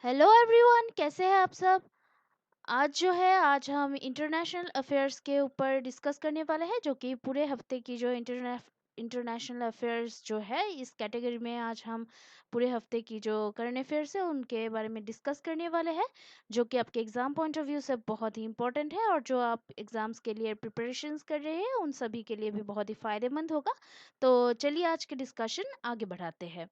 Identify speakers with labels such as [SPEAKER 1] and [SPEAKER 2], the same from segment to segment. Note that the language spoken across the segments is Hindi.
[SPEAKER 1] हेलो एवरीवन, कैसे हैं आप सब। आज हम इंटरनेशनल अफेयर्स के ऊपर डिस्कस करने वाले हैं, जो कि पूरे हफ्ते की जो इंटरनेशनल अफेयर्स जो है इस कैटेगरी में आज हम पूरे हफ्ते की जो करंट अफेयर्स है उनके बारे में डिस्कस करने वाले हैं, जो कि आपके एग्जाम पॉइंट ऑफ व्यू से बहुत ही इंपॉर्टेंट है और जो आप एग्जाम्स के लिए प्रिपरेशंस कर रहे हैं उन सभी के लिए भी बहुत ही फायदेमंद होगा। तो चलिए आज के डिस्कशन आगे बढ़ाते हैं।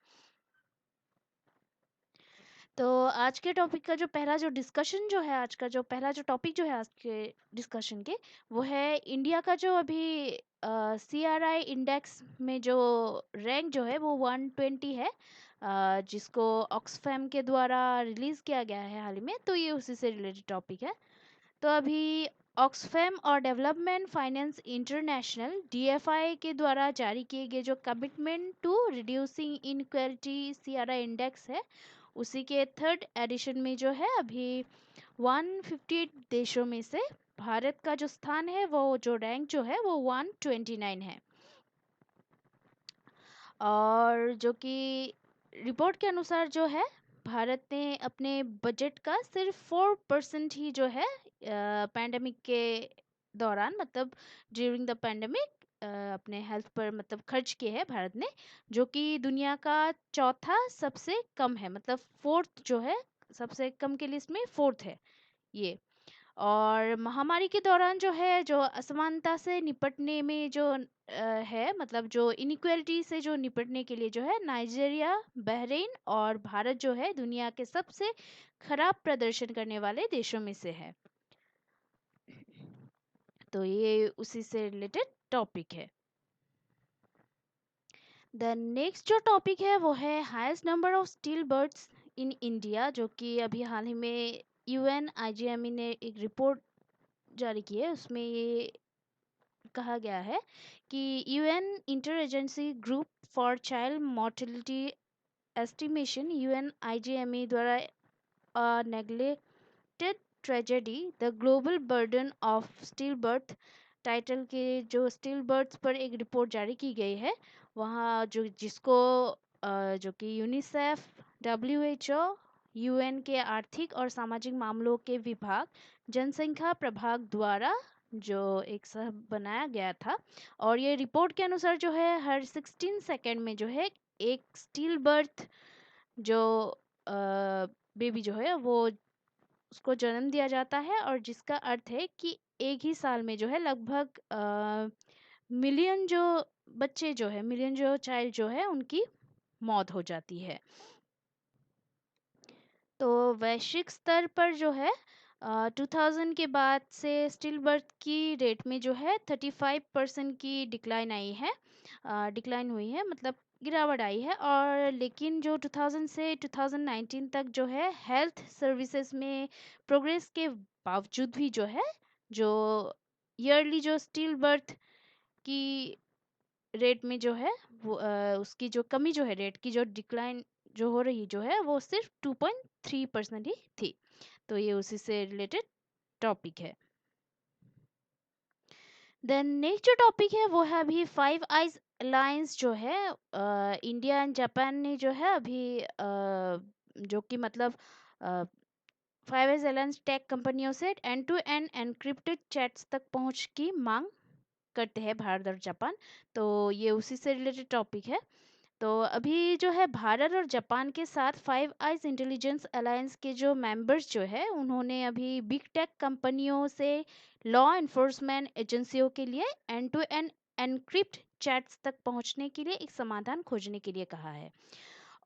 [SPEAKER 1] तो आज के टॉपिक का जो पहला जो डिस्कशन जो है आज का जो पहला जो टॉपिक जो है आज के डिस्कशन के, वो है इंडिया का जो अभी CRI इंडेक्स में जो रैंक जो है वो 120 है, जिसको ऑक्सफैम के द्वारा रिलीज़ किया गया है हाल ही में। तो ये उसी से रिलेटेड टॉपिक है। तो अभी ऑक्सफैम और डेवलपमेंट फाइनेंस इंटरनेशनल DFI के द्वारा जारी किए गए जो commitment to reducing inequality CRI index है, उसी के थर्ड एडिशन में जो है अभी 158 देशों में से भारत का जो स्थान है वो जो रैंक जो है वो 129 है। और जो कि रिपोर्ट के अनुसार जो है भारत ने अपने बजट का सिर्फ 4% ही जो है पैंडमिक के दौरान, मतलब ड्यूरिंग द पैंडमिक, अपने हेल्थ पर मतलब खर्च किए है भारत ने, जो कि दुनिया का चौथा सबसे कम है, मतलब फोर्थ जो है, सबसे कम के लिस्ट में फोर्थ है ये। और महामारी के दौरान जो है जो असमानता से निपटने में जो है, मतलब जो इनइक्वालिटी से जो निपटने के लिए जो है नाइजीरिया, बहरीन और भारत जो है दुनिया के सबसे खराब प्रदर्शन करने वाले देशों में से है। तो ये उसी से रिलेटेड टॉपिक है। द नेक्स्ट जो टॉपिक है वो है highest number of still birds in India, जो कि अभी हाल ही में UNIGME ने एक रिपोर्ट जारी की है। उसमें ये कहा गया है कि UN inter agency group for child mortality estimation UNIGME द्वारा neglected tragedy the global burden of still birth title के जो स्टिल बर्थ पर एक रिपोर्ट जारी की गई है, वहाँ जो जिसको जो कि यूनिसेफ, WHO, UN के आर्थिक और सामाजिक मामलों के विभाग, जनसंख्या प्रभाग द्वारा जो एक सह बनाया गया था। और ये रिपोर्ट के अनुसार जो है हर 16 सेकेंड में जो है एक स्टिल बर्थ जो बेबी जो है वो उसको जन्म दिया जाता है, और जिसका अर्थ है कि एक ही साल में जो है लगभग मिलियन जो बच्चे जो है, मिलियन जो चाइल्ड जो है उनकी मौत हो जाती है। तो वैश्विक स्तर पर जो है 2000 के बाद से स्टिल बर्थ की रेट में जो है 35% की डिक्लाइन आई है, डिक्लाइन हुई है, मतलब गिरावट आई है। और लेकिन जो 2000 से 2019 तक जो है हेल्थ सर्विसेज में प्रोग्रेस के बावजूद भी जो है जो ईयरली जो स्टिल बर्थ की रेट में जो है वो उसकी जो कमी जो है, रेट की जो डिक्लाइन जो हो रही जो है वो सिर्फ 2.3% ही थी। तो ये उसी से रिलेटेड टॉपिक है। देन नेक्स्ट जो टॉपिक है वो है अभी फाइव आइज अलायंस जो है, इंडिया एंड जापान ने जो है अभी जो कि मतलब फाइव आइज अलायंस टेक कंपनियों से end to end encrypted chats तक पहुंच की मांग करते हैं भारत और जापान। तो ये उसी से रिलेटेड टॉपिक है। तो अभी जो है भारत और जापान के साथ फाइव आइज इंटेलिजेंस अलायंस के जो मेंबर्स जो है उन्होंने अभी बिग टेक कंपनियों से लॉ एनफोर्समेंट एजेंसियों के लिए end to end encrypt chats तक पहुंचने के लिए एक समाधान खोजने के लिए कहा है।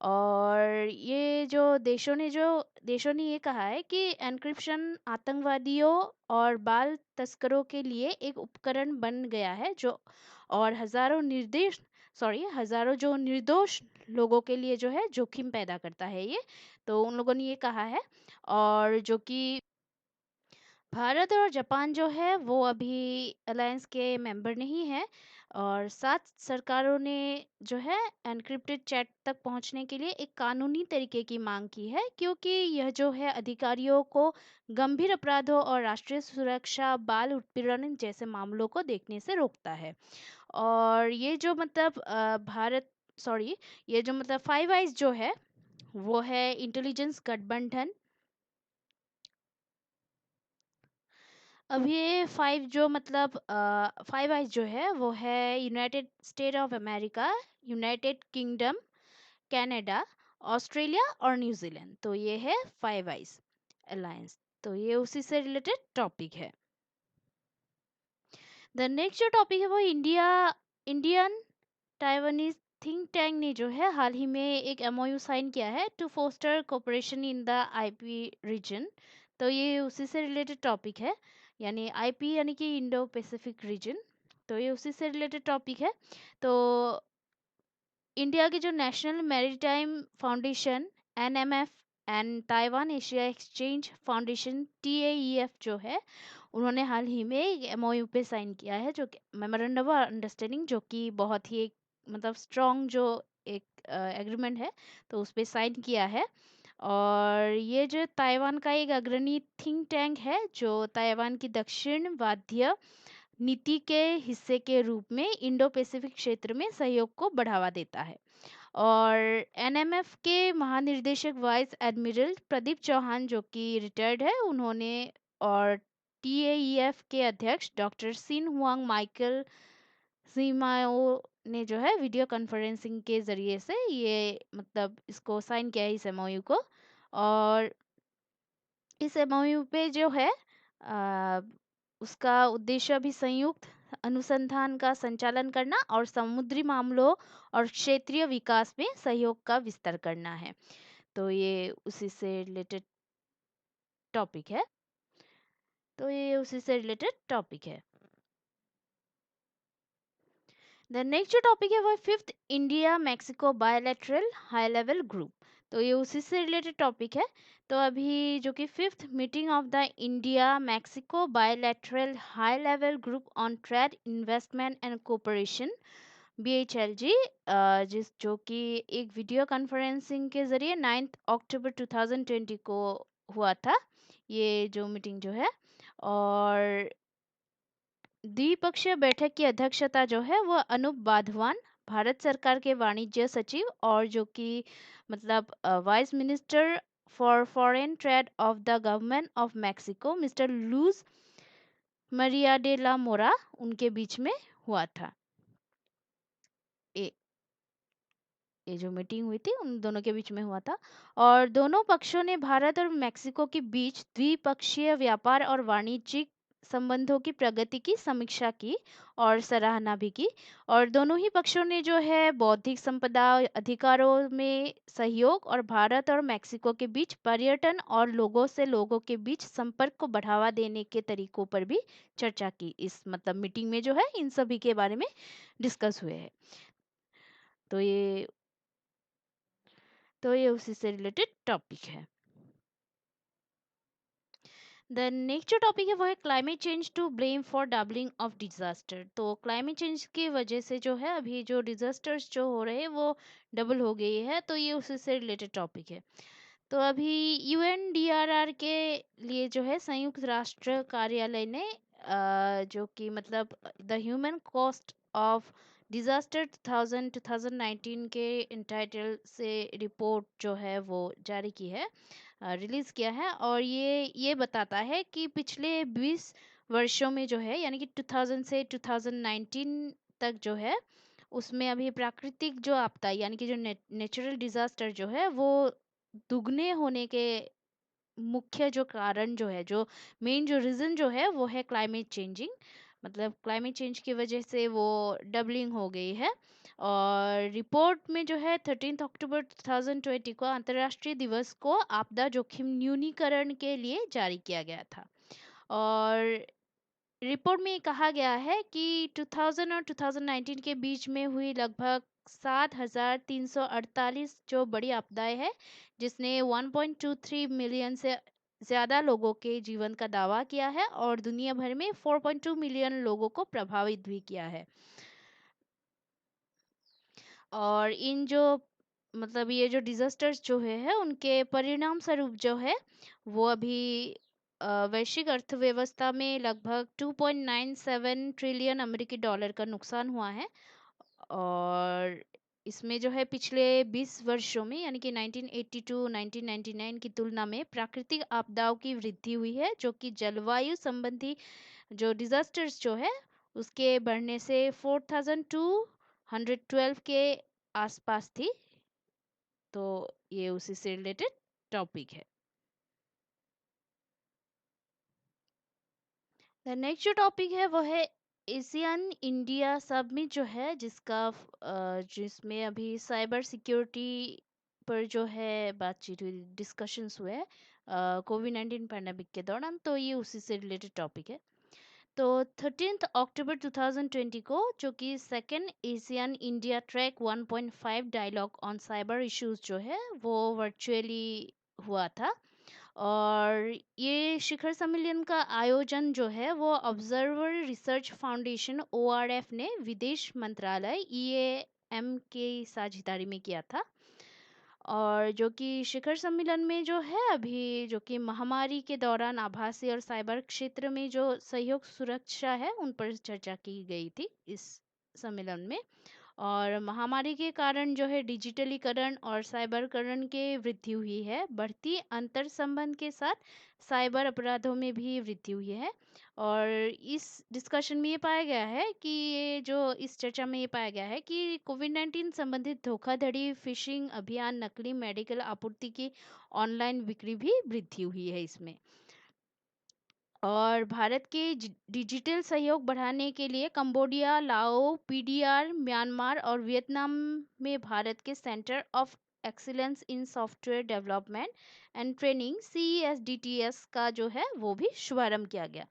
[SPEAKER 1] और ये जो देशों ने ये कहा है कि एन्क्रिप्शन आतंकवादियों और बाल तस्करों के लिए एक उपकरण बन गया है, जो और हजारों जो निर्दोष लोगों के लिए जो है जोखिम पैदा करता है ये। तो उन लोगों ने ये कहा है। और जो कि भारत और जापान जो है वो अभी अलायंस के मेंबर नहीं है, और सात सरकारों ने जो है एनक्रिप्टेड चैट तक पहुंचने के लिए एक कानूनी तरीके की मांग की है, क्योंकि यह जो है अधिकारियों को गंभीर अपराधों और राष्ट्रीय सुरक्षा, बाल उत्पीड़न जैसे मामलों को देखने से रोकता है। और ये जो मतलब भारत सॉरी ये जो मतलब फाइव आइज जो है वो है इंटेलिजेंस गठबंधन। अब ये फाइव जो मतलब फाइव आइज जो है वो है United state of America, United kingdom, Canada, Australia और न्यूजीलैंड। तो ये है फाइव आइज अलायंस। तो ये उसी से रिलेटेड टॉपिक है। द नेक्स्ट जो टॉपिक है वो इंडियन ताइवानीज थिंक टैंक ने जो है हाल ही में एक एमओयू साइन किया है to foster cooperation in the IP region. तो ये उसी से रिलेटेड टॉपिक है, यानी आईपी यानी कि इंडो पैसिफिक रीजन। तो ये उसी से रिलेटेड टॉपिक है। तो इंडिया की जो national maritime foundation NMF and Taiwan Asia exchange foundation TAEF जो है, उन्होंने हाल ही में एक एमओयू पे साइन किया है, जो मेमोरेंडम ऑफ अंडरस्टैंडिंग, जो कि बहुत ही एक मतलब स्ट्रॉन्ग जो एक एग्रीमेंट है, तो उस पे साइन किया है। और ये जो ताइवान का एक अग्रणी थिंक टैंक है जो ताइवान की दक्षिण वाद्य नीति के हिस्से के रूप में इंडो पैसिफिक क्षेत्र में सहयोग को बढ़ावा देता है। और एनएमएफ के महानिर्देशक वाइस एडमिरल प्रदीप चौहान जो कि रिटायर्ड है, उन्होंने, और टीएईएफ के अध्यक्ष डॉक्टर सिन हुआंग माइकल सीमाओ ने जो है वीडियो कॉन्फ्रेंसिंग के जरिए से ये मतलब इसको साइन किया है, इस एमओयू को। और इस एमओयू पे जो है अ, उसका उद्देश्य भी संयुक्त अनुसंधान का संचालन करना और समुद्री मामलों और क्षेत्रीय विकास में सहयोग का विस्तार करना है। तो ये उसी से रिलेटेड टॉपिक है। तो ये उसी से रिलेटेड टॉपिक है। द नेक्स्ट जो टॉपिक है वो fifth India Mexico bilateral high level group. तो ये उसी से रिलेटेड टॉपिक है। तो अभी जो कि fifth meeting of the India Mexico bilateral high level group on trade investment and cooperation BHLG, जिस जो कि एक वीडियो कॉन्फ्रेंसिंग के जरिए 9 अक्टूबर 2020 को हुआ था, ये जो मीटिंग जो है। और द्विपक्षीय बैठक की अध्यक्षता जो है वो अनूप वाधवान, भारत सरकार के वाणिज्य सचिव और जो कि मतलब vice minister for foreign trade of the government of Mexico mister Luz Maria de la Mora, उनके बीच में हुआ था। ये जो मीटिंग हुई थी उन दोनों के बीच में हुआ था। और दोनों पक्षों ने भारत और मेक्सिको के बीच द्विपक्षीय व्यापार और वाणिज्यिक संबंधों की प्रगति की समीक्षा की और सराहना भी की। और दोनों ही पक्षों ने जो है बौद्धिक संपदा अधिकारों में सहयोग और भारत और मेक्सिको के बीच पर्यटन और लोगों से लोगों के बीच संपर्क को बढ़ावा देने के तरीकों पर भी चर्चा की। इस मतलब मीटिंग में जो है इन सभी के बारे में डिस्कस हुए हैं। तो ये उसी से रिलेटेड टॉपिक है। द नेक्स्ट जो टॉपिक है वो है climate change to blame for doubling of disaster. तो क्लाइमेट चेंज की वजह से जो है अभी जो डिजास्टर्स जो हो रहे हैं वो डबल हो गई है। तो ये उसी से रिलेटेड टॉपिक है। तो अभी यूएनडीआरआर के लिए जो है संयुक्त राष्ट्र कार्यालय ने जो कि मतलब the human cost of disaster 2019 के इंटाइटल से रिपोर्ट जो है वो जारी की है, रिलीज किया है। और ये बताता है कि पिछले 20 वर्षों में जो है यानी कि 2000 से 2019 तक जो है उसमें अभी प्राकृतिक जो आपदा यानी कि जो नेचुरल डिजास्टर जो है वो दुगने होने के मुख्य जो कारण जो है, जो मेन जो रीजन जो है वो है क्लाइमेट चेंजिंग। मतलब क्लाइमेट चेंज की वजह से वो डबलिंग हो गई है। और रिपोर्ट में जो है 13 अक्टूबर 2020 को अंतर्राष्ट्रीय दिवस को आपदा जोखिम न्यूनीकरण के लिए जारी किया गया था। और रिपोर्ट में कहा गया है कि 2000 और 2019 के बीच में हुई लगभग 7,348 जो बड़ी आपदाएं हैं, जिसने 1.23 मिलियन से ज़्यादा लोगों के जीवन का दावा किया है और दुनिया भर में 4.2 मिलियन लोगों को प्रभावित भी किया है। और इन जो मतलब ये जो डिजास्टर्स जो है उनके परिणाम स्वरूप जो है वो अभी वैश्विक अर्थव्यवस्था में लगभग 2.97 ट्रिलियन अमेरिकी डॉलर का नुकसान हुआ है। और इसमें जो है पिछले 20 वर्षों में यानी कि 1980 टू 1999 की तुलना में प्राकृतिक आपदाओं की वृद्धि हुई है, जो कि जलवायु संबंधी जो डिजास्टर्स जो है उसके बढ़ने से 4212 के आसपास थी। तो ये उसी से रिलेटेड टॉपिक है। नेक्स्ट जो टॉपिक है वो है एशियन इंडिया समिट जो है, जिसमें अभी साइबर सिक्योरिटी पर जो है बातचीत हुई, डिस्कशंस हुए कोविड 19 पैंडेमिक के दौरान। तो ये उसी से रिलेटेड टॉपिक है। तो 13 अक्टूबर 2020 को, जो कि second Asian India track 1.5 dialogue on cyber issues जो है वो वर्चुअली हुआ था। और ये शिखर सम्मेलन का आयोजन जो है वो ऑब्जर्वर रिसर्च फाउंडेशन ORF ने विदेश मंत्रालय EAM के साझेदारी में किया था। और जो कि शिखर सम्मेलन में जो है अभी जो कि महामारी के दौरान आभासी और साइबर क्षेत्र में जो सहयोग सुरक्षा है उन पर चर्चा की गई थी इस सम्मेलन में। और महामारी के कारण जो है डिजिटलीकरण और साइबरकरण के वृद्धि हुई है, बढ़ती अंतर संबंध के साथ साइबर अपराधों में भी वृद्धि हुई है। और इस डिस्कशन में ये पाया गया है कि ये जो इस चर्चा में ये पाया गया है कि कोविड 19 संबंधित धोखाधड़ी, फिशिंग अभियान, नकली मेडिकल आपूर्ति की ऑनलाइन बिक्री भी वृद्धि हुई है इसमें। और भारत के डिजिटल सहयोग बढ़ाने के लिए कंबोडिया, लाओ, PDR, म्यांमार और वियतनाम में भारत के centre of excellence in software development and training CESDTS का जो है वो भी शुभारंभ किया गया।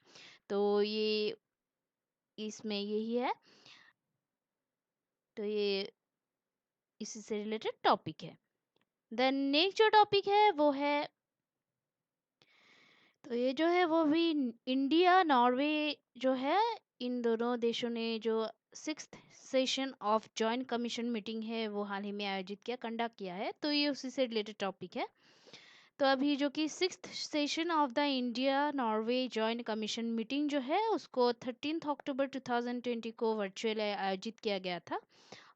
[SPEAKER 1] तो ये इसमें यही है। तो ये इसी से रिलेटेड टॉपिक है। देन नेक्स्ट जो टॉपिक है वो है, तो ये जो है वो भी इंडिया नॉर्वे जो है, इन दोनों देशों ने जो 6th session of joint commission meeting है वो हाल ही में आयोजित किया, कंडक्ट किया है। तो ये उसी से रिलेटेड टॉपिक है। तो अभी जो कि 6th session of the India Norway joint commission meeting जो है उसको 13 अक्टूबर 2020 को वर्चुअल आयोजित किया गया था।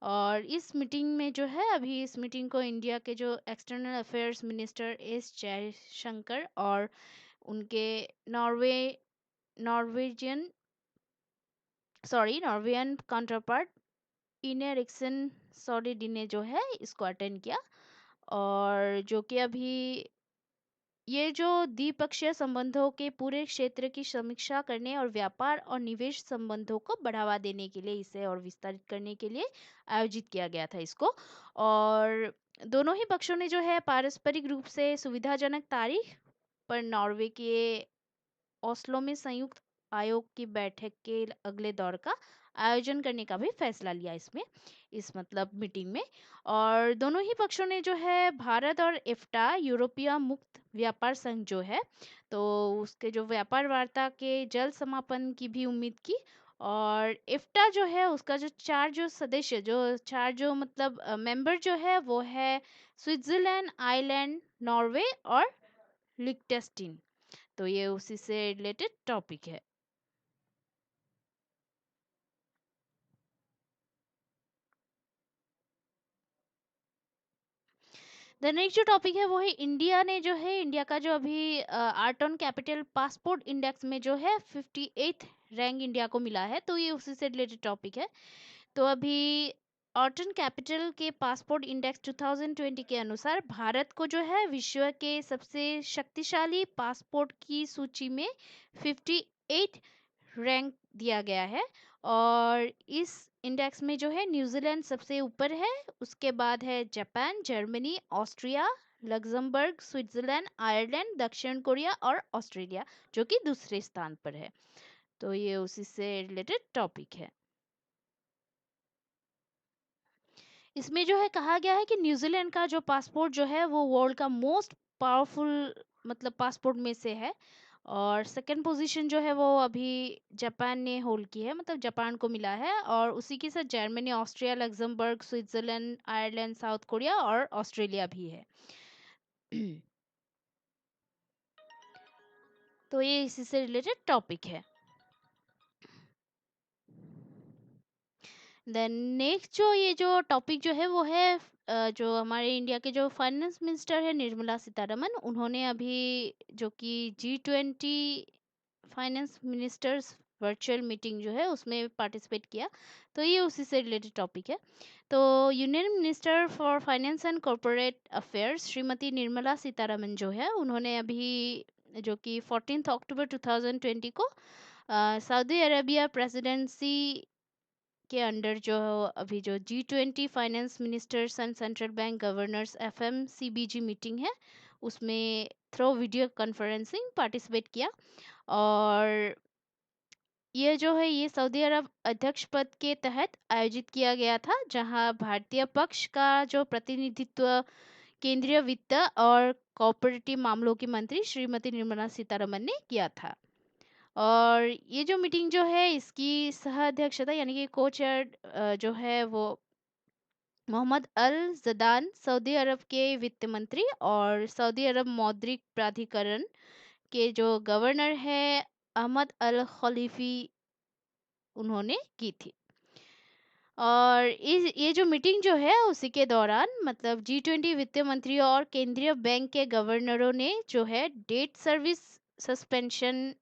[SPEAKER 1] और इस मीटिंग में जो है अभी इस मीटिंग को इंडिया के जो external affairs minister S Jaishankar और उनके नॉर्वे नॉर्वेजियन नॉर्वेयन काउंटरपार्ट इन एरिक्सन सॉलिडी ने जो है इसको अटेंड किया। और जो कि अभी ये जो द्विपक्षीय संबंधों के पूरे क्षेत्र की समीक्षा करने और व्यापार और निवेश संबंधों को बढ़ावा देने के लिए, इसे और विस्तारित करने के लिए आयोजित किया गया था इसको। और दोनों ही पक्षों ने जो है पारस्परिक रूप से सुविधाजनक तारीख पर नॉर्वे के ओस्लो में संयुक्त आयोग की बैठक के अगले दौर का आयोजन करने का भी फैसला लिया इसमें, इस मतलब मीटिंग में। और दोनों ही पक्षों ने जो है भारत और इफ्टा यूरोपीय मुक्त व्यापार संघ जो है तो उसके जो व्यापार वार्ता के जल्द समापन की भी उम्मीद की। और इफ्टा जो है उसका जो चार जो मतलब मेंबर जो है वो है स्विट्जरलैंड, आयरलैंड, नॉर्वे और लिक्टेस्टीन। तो ये उसी से रिलेटेड टॉपिक है। द नेक्स्ट जो टॉपिक है वो है इंडिया का जो अभी art on capital passport index में जो है 58th रैंक इंडिया को मिला है। तो ये उसी से रिलेटेड टॉपिक है। तो अभी ऑर्टन कैपिटल के पासपोर्ट इंडेक्स 2020 के अनुसार भारत को जो है विश्व के सबसे शक्तिशाली पासपोर्ट की सूची में 58 रैंक दिया गया है। और इस इंडेक्स में जो है न्यूजीलैंड सबसे ऊपर है, उसके बाद है Japan, Germany, Austria, Luxembourg, Switzerland, Ireland, दक्षिण कोरिया और ऑस्ट्रेलिया जो कि दूसरे स्थान पर है। तो ये उसी से रिलेटेड टॉपिक है। इसमें जो है कहा गया है कि न्यूजीलैंड का जो पासपोर्ट जो है वो वर्ल्ड का मोस्ट पावरफुल मतलब पासपोर्ट में से है। और सेकंड पोजीशन जो है वो अभी जापान ने होल्ड की है, मतलब जापान को मिला है। और उसी के साथ Germany, Austria, Luxembourg, Switzerland, Ireland, south Korea और ऑस्ट्रेलिया भी है। तो ये इसी से रिलेटेड टॉपिक है। देन नेक्स्ट जो टॉपिक जो है वो है जो हमारे इंडिया के जो फाइनेंस मिनिस्टर है निर्मला सीतारमन, उन्होंने अभी जो कि G20 finance ministers virtual meeting जो है उसमें पार्टिसिपेट किया। तो ये उसी से रिलेटेड टॉपिक है। तो union minister for finance and corporate affairs Shrimati Nirmala Sitharaman जो है, उन्होंने अभी जो कि 14 अक्टूबर 2020 को सऊदी अरेबिया प्रेसिडेंसी के अंडर जो अभी जो G20 finance ministers and central bank governors FMCBG meeting है, उसमें थ्रू वीडियो कॉन्फ्रेंसिंग पार्टिसिपेट किया। और ये जो है ये सऊदी अरब अध्यक्ष पद के तहत आयोजित किया गया था, जहां भारतीय पक्ष का जो प्रतिनिधित्व केंद्रीय वित्त और कॉर्पोरेटिव मामलों की मंत्री श्रीमती निर्मला सीतारमन ने किया था। और ये जो मीटिंग जो है इसकी सह अध्यक्षता यानी कि को चेयर जो है वो मोहम्मद अल जदान सऊदी अरब के वित्त मंत्री और सऊदी अरब मौद्रिक प्राधिकरण के जो गवर्नर है अहमद अल खलीफी, उन्होंने की थी। और इस ये जो मीटिंग जो है उसी के दौरान मतलब G20 वित्त मंत्रियों और केंद्रीय बैंक के गवर्नरों ने जो है debt service suspension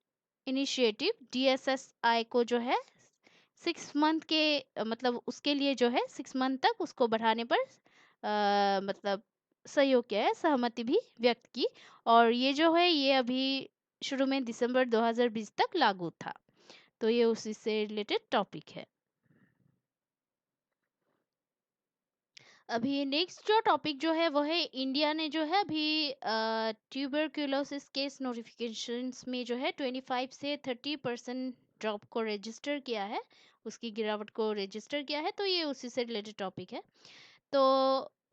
[SPEAKER 1] initiative DSSI को जो है 6 मंथ के मतलब उसके लिए जो है 6 मंथ तक उसको बढ़ाने पर मतलब सहयोग किया है, सहमति भी व्यक्त की। और ये जो है ये अभी शुरू में दिसंबर 2020 तक लागू था। तो ये उसी से रिलेटेड टॉपिक है। अभी नेक्स्ट जो टॉपिक जो है वो है इंडिया ने जो है अभी ट्यूबरक्यूलोसिस केस नोटिफिकेशंस में जो है 25 से 30% ड्रॉप को रजिस्टर किया है, उसकी गिरावट को रजिस्टर किया है। तो ये उसी से रिलेटेड टॉपिक है। तो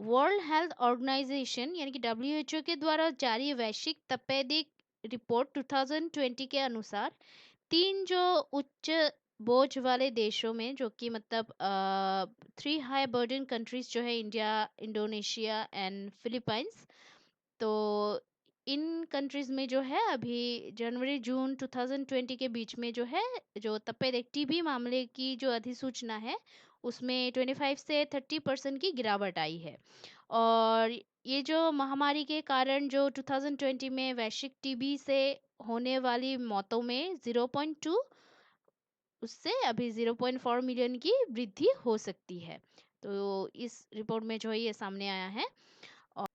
[SPEAKER 1] वर्ल्ड हेल्थ ऑर्गेनाइजेशन यानी कि WHO के द्वारा जारी वैश्विक तपेदिक रिपोर्ट 2020 के अनुसार 3 जो उच्च बोझ वाले देशों में जो कि मतलब 3 हाई बर्डन कंट्रीज जो है इंडिया, इंडोनेशिया एंड फिलीपींस। तो इन कंट्रीज में जो है अभी जनवरी जून 2020 के बीच में जो है जो तपेदिक टीबी मामले की जो अधिसूचना है उसमें 25 से 30% की गिरावट आई है। और ये जो महामारी के कारण जो 2020 में वैश्विक टीबी से होने वाली मौतों में 0.2 उससे अभी 0.4 मिलियन की वृद्धि हो सकती है। तो इस रिपोर्ट में जो है ये सामने आया है। और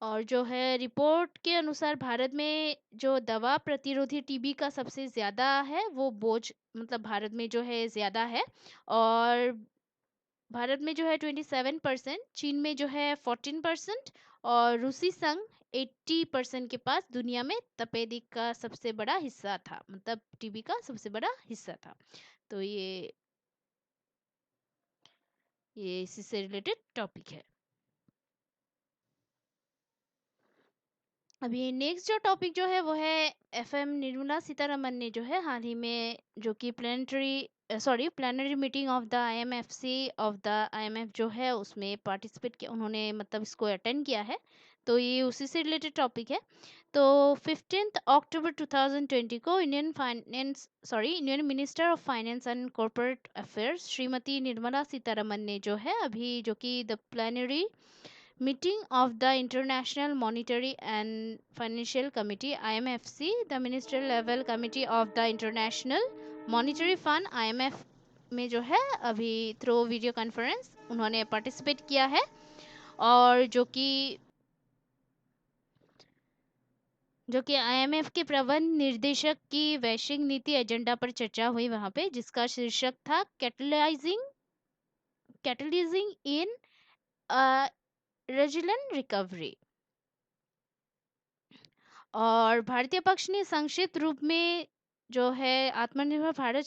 [SPEAKER 1] और जो है रिपोर्ट के अनुसार भारत में जो दवा प्रतिरोधी टीबी का सबसे ज़्यादा है वो बोझ मतलब भारत में जो है ज़्यादा है। और भारत में जो है 27%, चीन में जो है 14% और रूसी संघ 80% के पास दुनिया में तपेदिक का सबसे बड़ा हिस्सा था, मतलब टीबी का सबसे बड़ा हिस्सा था। तो ये इसी से रिलेटेड टॉपिक है। अभी नेक्स्ट जो टॉपिक जो है वो है FM निर्मला सीतारमन ने जो है हाल ही में जो कि plenary meeting of the IMFC of the IMF जो है उसमें पार्टिसिपेट किया, उन्होंने मतलब इसको अटेंड किया है। तो ये उसी से रिलेटेड टॉपिक है। तो 15 अक्टूबर 2020 को Indian minister of finance and corporate affairs Shrimati Nirmala Sitharaman ने जो है अभी जो कि द plenary meeting of the International Monetary and Financial Committee IMFC, the Ministerial Level Committee of the International Monetary Fund IMF में जो है अभी थ्रू वीडियो कॉन्फ्रेंस उन्होंने पार्टिसिपेट किया है। और जो कि IMF के प्रबंध निर्देशक की वैश्विक नीति एजेंडा पर चर्चा हुई वहां पे, जिसका शीर्षक था कैटलिजिंग इन रेजिलेंट रिकवरी। और भारतीय पक्ष ने संक्षिप्त रूप में जो है आत्मनिर्भर भारत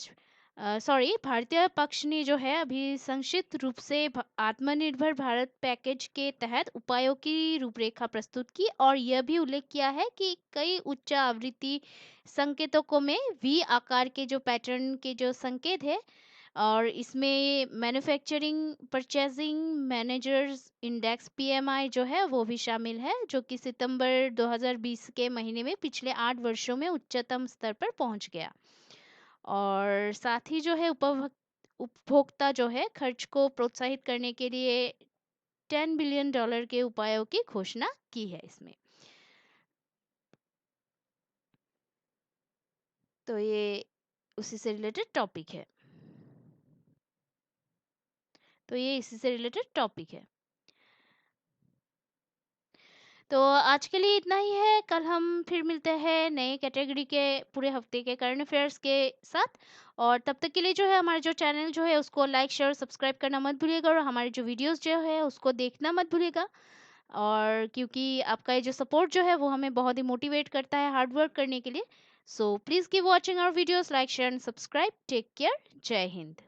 [SPEAKER 1] भारतीय पक्ष ने जो है अभी संक्षिप्त रूप से आत्मनिर्भर भारत पैकेज के तहत उपायों की रूपरेखा प्रस्तुत की और यह भी उल्लेख किया है कि कई उच्च आवृत्ति संकेतकों में वी आकार के जो पैटर्न के जो संकेत है, और इसमें manufacturing purchasing managers index PMI जो है वो भी शामिल है, जो कि सितंबर 2020 के महीने में पिछले 8 वर्षों में उच्चतम स्तर पर पहुंच गया। और साथ ही जो है उपभोक्ता जो है खर्च को प्रोत्साहित करने के लिए $10 बिलियन के उपायों की घोषणा की है इसमें। तो ये उसी से रिलेटेड टॉपिक है। तो ये इसी से रिलेटेड टॉपिक है। तो आज के लिए इतना ही है। कल हम फिर मिलते हैं नए कैटेगरी के पूरे हफ्ते के करंट अफेयर्स के साथ। और तब तक के लिए जो है हमारा जो चैनल जो है उसको लाइक शेयर सब्सक्राइब करना मत भूलिएगा, और हमारे जो वीडियोस जो है उसको देखना मत भूलिएगा। और क्योंकि आपका ये जो सपोर्ट जो है वो हमें बहुत ही मोटिवेट करता है हार्ड वर्क करने के लिए। So please keep watching our videos, like share and subscribe. Take care. जय हिंद।